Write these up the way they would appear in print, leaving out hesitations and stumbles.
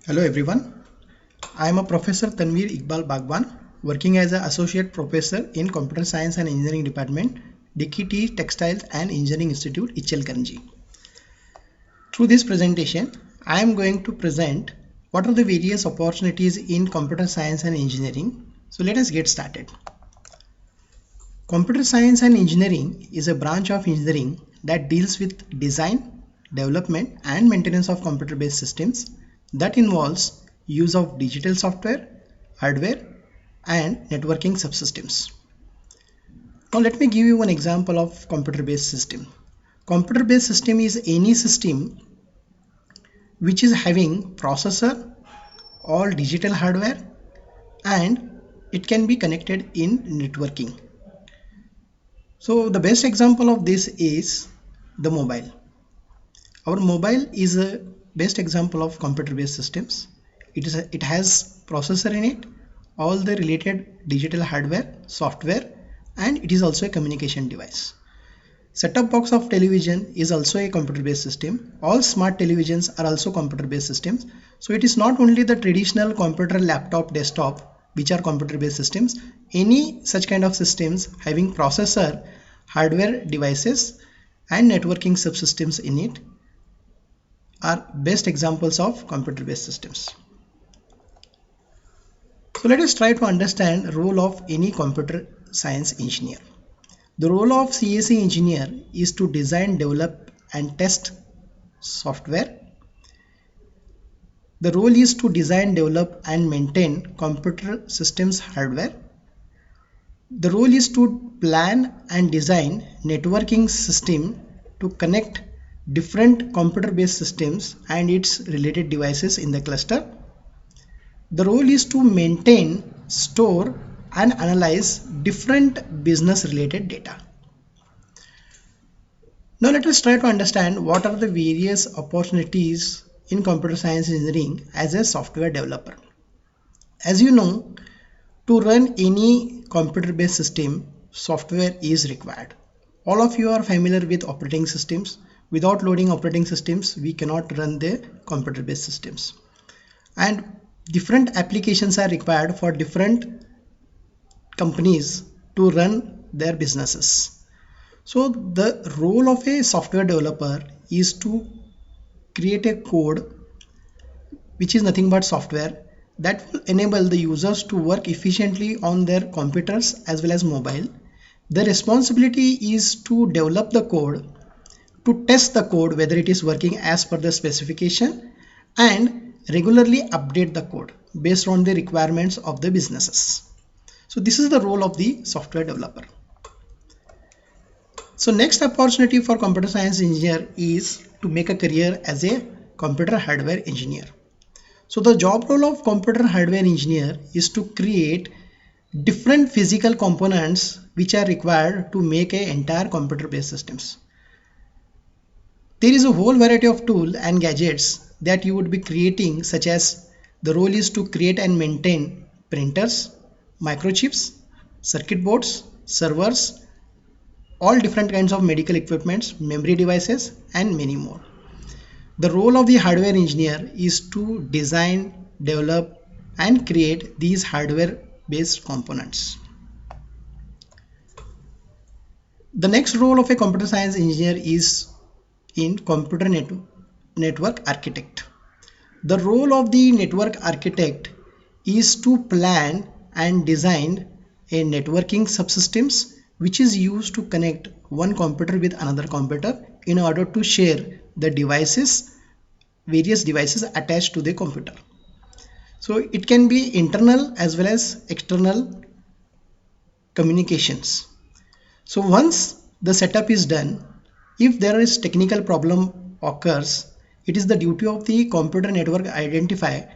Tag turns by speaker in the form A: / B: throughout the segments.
A: Hello everyone, I am a Professor Tanveer Iqbal Bagwan working as an Associate Professor in Computer Science and Engineering Department, DKT Textiles and Engineering Institute, Ichalkaranji. Through this presentation, I am going to present what are the various opportunities in computer science and engineering. So let us get started. Computer science and engineering is a branch of engineering that deals with design, development and maintenance of computer-based systems that involves use of digital software, hardware and networking subsystems. Now let me give you one example of computer-based system. Computer-based system is any system which is having processor, all digital hardware and it can be connected in networking. So the best example of this is the mobile. Our mobile is a best example of computer-based systems. It has processor in it, all the related digital hardware, software, and it is also a communication device. Set-top box of television is also a computer-based system. All smart televisions are also computer-based systems. So it is not only the traditional computer, laptop, desktop which are computer-based systems. Any such kind of systems having processor, hardware devices, and networking subsystems in it are best examples of computer-based systems. So let us try to understand the role of any computer science engineer. The role of CSE engineer is to design, develop and test software. The role is to design, develop and maintain computer systems hardware. The role is to plan and design networking system to connect different computer-based systems and its related devices in the cluster. The role is to maintain, store and analyze different business-related data. Now let us try to understand what are the various opportunities in computer science engineering as a software developer. As you know, to run any computer-based system, software is required. All of you are familiar with operating systems. Without loading operating systems, we cannot run the computer-based systems. And different applications are required for different companies to run their businesses. So the role of a software developer is to create a code which is nothing but software that will enable the users to work efficiently on their computers as well as mobile. The responsibility is to develop the code, to test the code whether it is working as per the specification and regularly update the code based on the requirements of the businesses. So this is the role of the software developer. So next opportunity for computer science engineer is to make a career as a computer hardware engineer. So the job role of computer hardware engineer is to create different physical components which are required to make an entire computer based systems. There is a whole variety of tools and gadgets that you would be creating, such as the role is to create and maintain printers, microchips, circuit boards, servers, all different kinds of medical equipments, memory devices and many more. The role of the hardware engineer is to design, develop and create these hardware based components. The next role of a computer science engineer is in computer network architect. The role of the network architect is to plan and design a networking subsystems which is used to connect one computer with another computer in order to share the devices, various devices attached to the computer. So it can be internal as well as external communications. So once the setup is done, if there is technical problem occurs, it is the duty of the computer network architect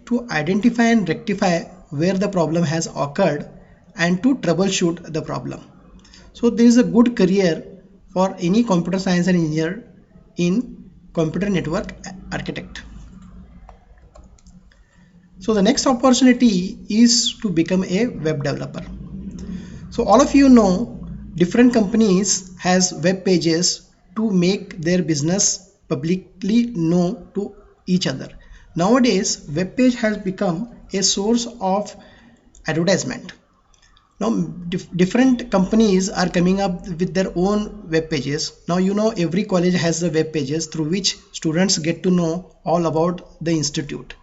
A: to identify and rectify where the problem has occurred and to troubleshoot the problem. So there is a good career for any computer science and engineer in computer network architect. So the next opportunity is to become a web developer. So all of you know different companies has web pages to make their business publicly known to each other. Nowadays, web page has become a source of advertisement. Now different companies are coming up with their own web pages. Now every college has the web pages through which students get to know all about the institute.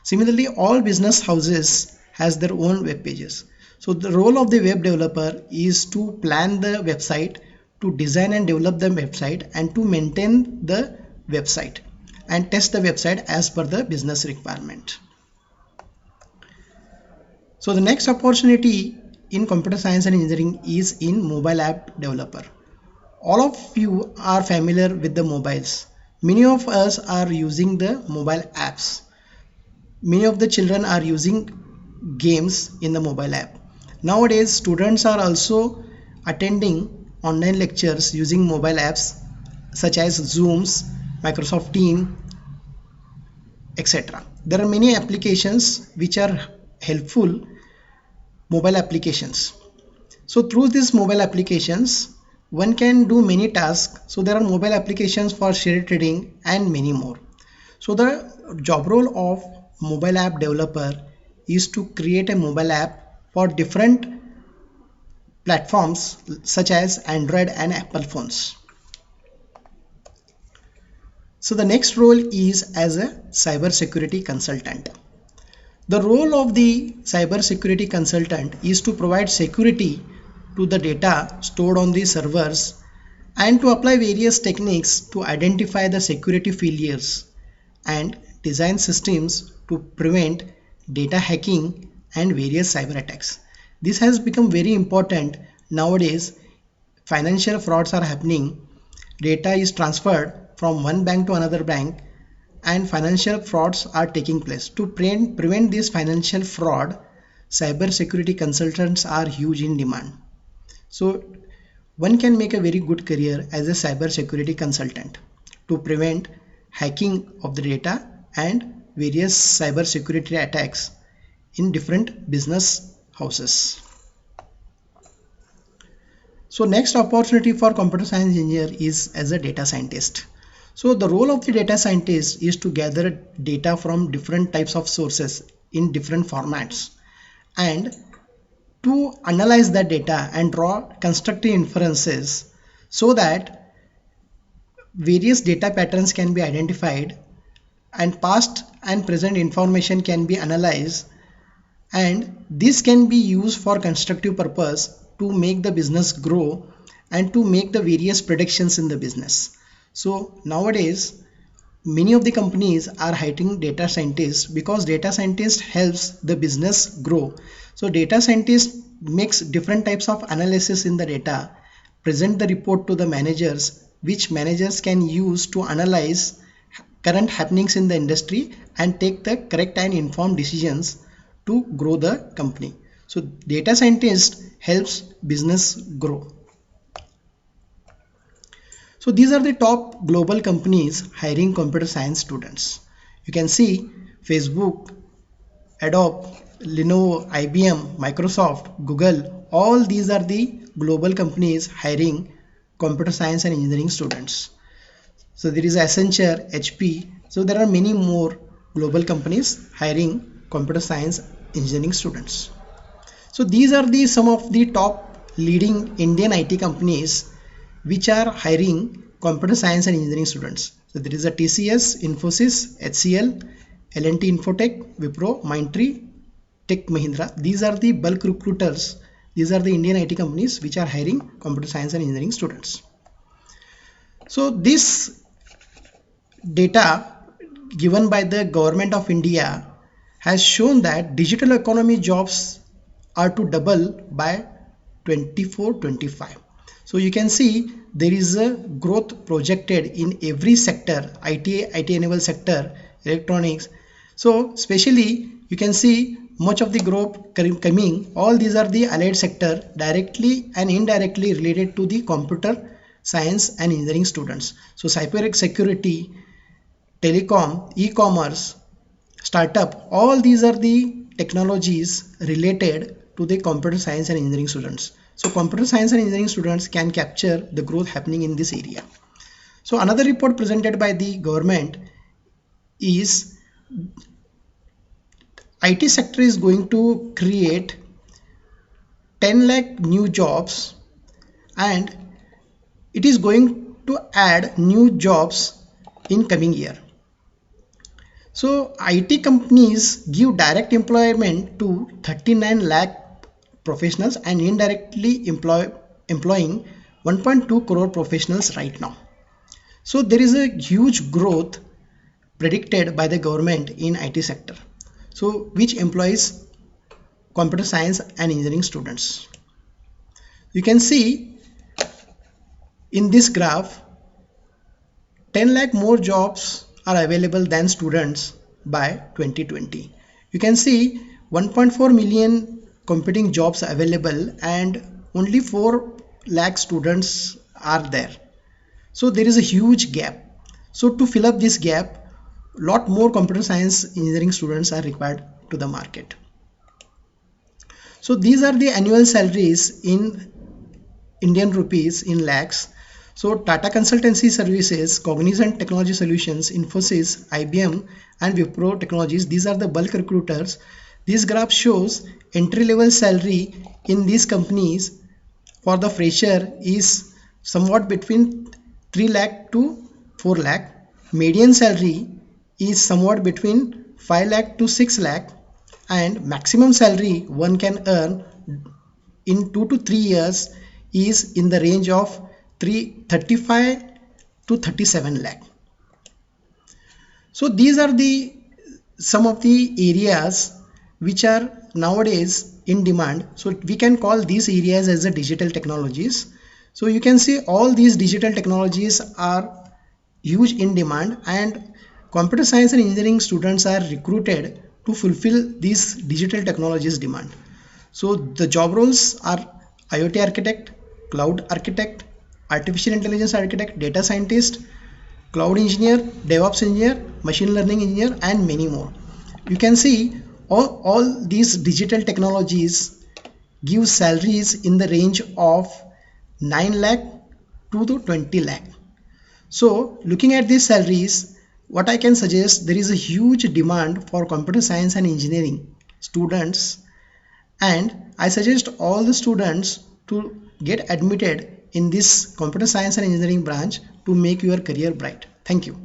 A: Similarly, all business houses has their own web pages. So the role of the web developer is to plan the website, to design and develop the website, and to maintain the website and test the website as per the business requirement. So the next opportunity in computer science and engineering is in mobile app developer. All of you are familiar with the mobiles. Many of us are using the mobile apps. Many of the children are using games in the mobile app. Nowadays, students are also attending online lectures using mobile apps such as Zooms, Microsoft Teams, etc. There are many applications which are helpful mobile applications. So through these mobile applications, one can do many tasks. So there are mobile applications for share trading and many more. So the job role of mobile app developer is to create a mobile app for different platforms such as Android and Apple phones. So the next role is as a cybersecurity consultant. The role of the cybersecurity consultant is to provide security to the data stored on the servers and to apply various techniques to identify the security failures and design systems to prevent data hacking and various cyber attacks. This has become very important nowadays. Financial frauds are happening. Data is transferred from one bank to another bank and financial frauds are taking place. To prevent this financial fraud, cyber security consultants are huge in demand. So one can make a very good career as a cyber security consultant to prevent hacking of the data and various cyber security attacks in different business houses. So next opportunity for computer science engineer is as a data scientist. So the role of the data scientist is to gather data from different types of sources in different formats and to analyze that data and draw constructive inferences so that various data patterns can be identified and past and present information can be analyzed, and this can be used for constructive purpose to make the business grow and to make the various predictions in the business. So nowadays many of the companies are hiring data scientists because data scientist helps the business grow. So data scientist makes different types of analysis in the data, present the report to the managers, which managers can use to analyze current happenings in the industry and take the correct and informed decisions to grow the company. So data scientist helps business grow. So these are the top global companies hiring computer science students. You can see Facebook, Adobe, Lenovo, IBM, Microsoft, Google, all these are the global companies hiring computer science and engineering students. So there is Accenture, HP. So there are many more global companies hiring computer science engineering students. So these are some of the top leading Indian IT companies which are hiring computer science and engineering students. So there is a TCS, Infosys, HCL, L&T Infotech, Wipro, Mindtree, Tech Mahindra. These are the bulk recruiters. These are the Indian IT companies which are hiring computer science and engineering students. So this data given by the government of India has shown that digital economy jobs are to double by 24-25. So you can see there is a growth projected in every sector, IT enabled sector, electronics. So especially you can see much of the growth coming, all these are the allied sector directly and indirectly related to the computer science and engineering students. So cyber security, telecom, e-commerce, startup, all these are the technologies related to the computer science and engineering students. So computer science and engineering students can capture the growth happening in this area. So another report presented by the government is IT sector is going to create 10 lakh new jobs, and it is going to add new jobs in coming year. So IT companies give direct employment to 39 lakh professionals and indirectly employing 1.2 crore professionals right now. So there is a huge growth predicted by the government in IT sector, so which employs computer science and engineering students. You can see in this graph 10 lakh more jobs are available than students by 2020. You can see 1.4 million competing jobs available and only 4 lakh students are there. So there is a huge gap. So to fill up this gap, lot more computer science engineering students are required to the market. So these are the annual salaries in Indian rupees in lakhs. So Tata Consultancy Services, Cognizant Technology Solutions, Infosys, IBM and Wipro Technologies, these are the bulk recruiters. This graph shows entry level salary in these companies for the fresher is somewhat between 3 lakh to 4 lakh. Median salary is somewhat between 5 lakh to 6 lakh, and maximum salary one can earn in 2 to 3 years is in the range of 35 to 37 lakh. So these are the some of the areas which are nowadays in demand. So we can call these areas as the digital technologies. So you can see all these digital technologies are huge in demand, and computer science and engineering students are recruited to fulfill these digital technologies demand. So the job roles are IoT architect, cloud architect, artificial intelligence architect, data scientist, cloud engineer, DevOps engineer, machine learning engineer, and many more. You can see all these digital technologies give salaries in the range of 9 lakh to 20 lakh. So looking at these salaries, what I can suggest, there is a huge demand for computer science and engineering students, and I suggest all the students to get admitted in this computer science and engineering branch to make your career bright. Thank you.